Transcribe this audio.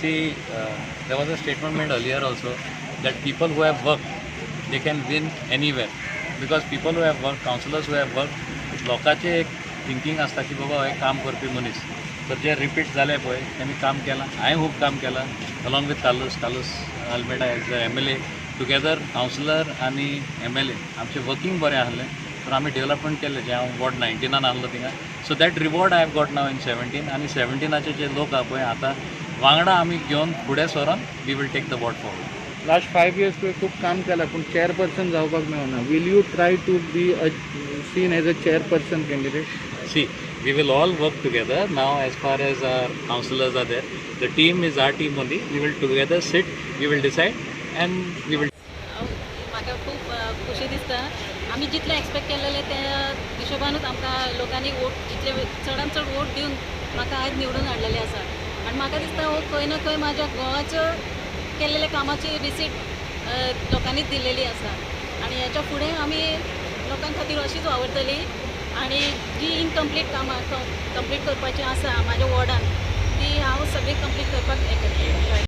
See, there was a statement made earlier also that people who have worked, they can win anywhere. Because people who have worked, councillors who have worked, लोकांचे एक thinking असता की बाबा हे काम करपी मनीस तर जे रिपीट जाले पळय त्यांनी काम केलां, हांवें खूब काम केलां along with Carlos Almeida as the MLA together councillor आनी MLA आमचें वर्किंग बरें आहलें तर आमी डेव्हलपमेंट केलें जें हांव वॉर्ड 19 आहलो थिंगा. So that reward I have got now in 17 आनी 17चे जे लोक आहा पळय आतां वांगडा आमी घेवन फुडें सरोन we will take the ward forward. Last 5 years तुवें खूब काम केलां पूण चेअरपर्सन जावपाक मेळना. Will you try to be seen as a chairperson candidate? See, we will all work together now as far as our councillors are there. The team is our team only. We will together sit, we will decide and we will. म्हाका खूब खुशी दिसता. आमी जितले expect केलेले त्या हिशोबानूच आमकां लोकांनी vote जितले चडांत चड वोट दिवन म्हाका आयज निवडून हाडलेले आसा आनी म्हाका दिसता हो खंय ना खंय म्हाज्या गोवाच्यो केलेले कामाची रिसीट लोकांनी दिलेली आसा आनी हेच्या फुडें आमी लोकां खातीर अशीच वावरतली आनी जी इनकम्प्लीट कामां कंप्लीट करपाची आसा म्हाज्या वॉर्डान ती हांव सगळी कंप्लीट करपाक हें करतलें.